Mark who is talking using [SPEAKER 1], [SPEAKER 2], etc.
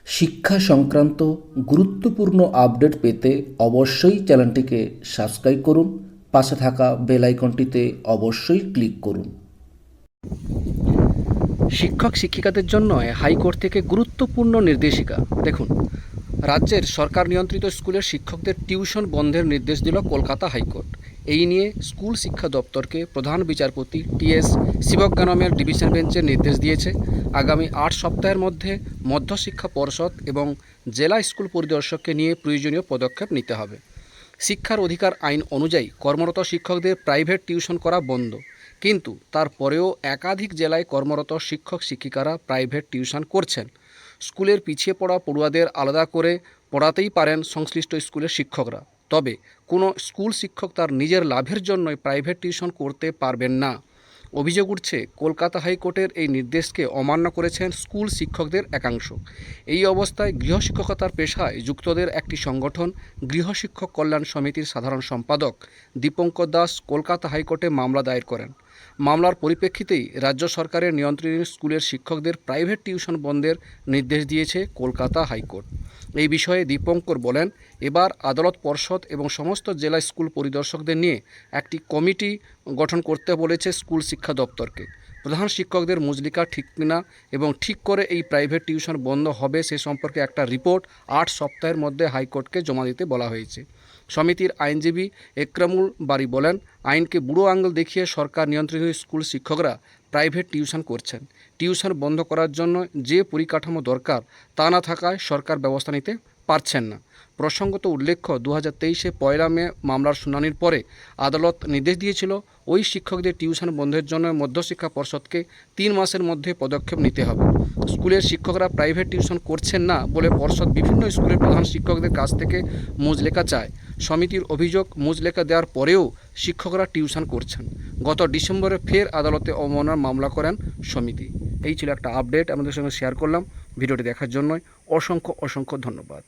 [SPEAKER 1] শিক্ষা সংক্রান্ত গুরুত্বপূর্ণ আপডেট পেতে অবশ্যই চ্যানেলটিকে সাবস্ক্রাইব করুন। পাশে থাকা বেল আইকনটিতে অবশ্যই ক্লিক করুন।
[SPEAKER 2] শিক্ষক শিক্ষিকাদের জন্য হাইকোর্ট থেকে গুরুত্বপূর্ণ নির্দেশিকা। দেখুন, রাজ্যের সরকার নিয়ন্ত্রিত স্কুলের শিক্ষকদের টিউশন বন্ধের নির্দেশ দিল কলকাতা হাইকোর্ট। এই নিয়ে স্কুল শিক্ষা দপ্তরকে প্রধান বিচারপতি টি.এস. শিবজ্ঞানমের ডিভিশন বেঞ্চের নির্দেশ দিয়েছে। আগামী 8 সপ্তাহের মধ্যে মধ্যশিক্ষা পর্ষদ এবং জেলা স্কুল পরিদর্শককে নিয়ে প্রয়োজনীয় পদক্ষেপ নিতে হবে। শিক্ষার অধিকার আইন অনুযায়ী কর্মরত শিক্ষকদের প্রাইভেট টিউশন করা বন্ধ, কিন্তু তারপরেও একাধিক জেলায় কর্মরত শিক্ষক শিক্ষিকারা প্রাইভেট টিউশন করছেন। স্কুলের পিছিয়ে পড়া পড়ুয়াদের আলাদা করে পড়াতেই পারেন সংশ্লিষ্ট স্কুলের শিক্ষকরা, তবে কোনো স্কুল শিক্ষক তার নিজের লাভের জন্যই প্রাইভেট টিউশন করতে পারবেন না। অভিযোগ উঠছে, কলকাতা হাইকোর্টের এই নির্দেশকে অমান্য করেছেন স্কুল শিক্ষকদের একাংশ। এই অবস্থায় গৃহশিক্ষকতার পেশায় যুক্তদের একটি সংগঠন গৃহশিক্ষক কল্যাণ সমিতির সাধারণ সম্পাদক দীপঙ্কর দাস কলকাতা হাইকোর্টে মামলা দায়ের করেন। মামলার পরিপ্রেক্ষিতেই রাজ্য সরকারের নিয়ন্ত্রণে স্কুলের শিক্ষকদের প্রাইভেট টিউশন বন্ধের নির্দেশ দিয়েছে কলকাতা হাইকোর্ট। এই বিষয়ে দীপঙ্কর বলেন, এবার আদালত পর্ষদ এবং সমস্ত জেলা স্কুল পরিদর্শকদের নিয়ে একটি কমিটি গঠন করতে বলেছে স্কুল শিক্ষা দপ্তরকে। প্রধান শিক্ষকদের মজলিকা ঠিক কিনা এবং ঠিক করে এই প্রাইভেট টিউশন বন্ধ হবে সে সম্পর্কে একটা রিপোর্ট 8 সপ্তাহের মধ্যে হাইকোর্টকে জমা দিতে বলা হয়েছে। সমিতির আইনজীবী একরামুল বারী বলেন, আইনকে বুড়ো আঙুল দেখিয়ে সরকার নিয়ন্ত্রিত স্কুল শিক্ষকরা প্রাইভেট টিউশন করছেন। টিউশন বন্ধ করার জন্য যে পরিকাঠামো দরকার তা না থাকায় সরকার ব্যবস্থা নিতে পারছেন না। প্রসঙ্গত উল্লেখ্য, 2023 পয়লা মে মামলার শুনানির পরে আদালত নির্দেশ দিয়েছিল ওই শিক্ষকদের টিউশন বন্ধের জন্য মধ্যশিক্ষা পর্ষদকে 3 মাসের মধ্যে পদক্ষেপ নিতে হবে। স্কুলের শিক্ষকরা প্রাইভেট টিউশন করছেন না বলে পর্ষদ বিভিন্ন স্কুলের প্রধান শিক্ষকদের কাছ থেকে মুচলেখা চায়। সমিতির অভিযোগ, মুচলেখা দেওয়ার পরেও শিক্ষকরা টিউশন করছেন। গত ডিসেম্বরে ফের আদালতে অবমাননার মামলা করেন সমিতি। এই ছিল একটা আপডেট, আমাদের সঙ্গে শেয়ার করলাম। ভিডিওটি দেখার জন্য অসংখ্য ধন্যবাদ।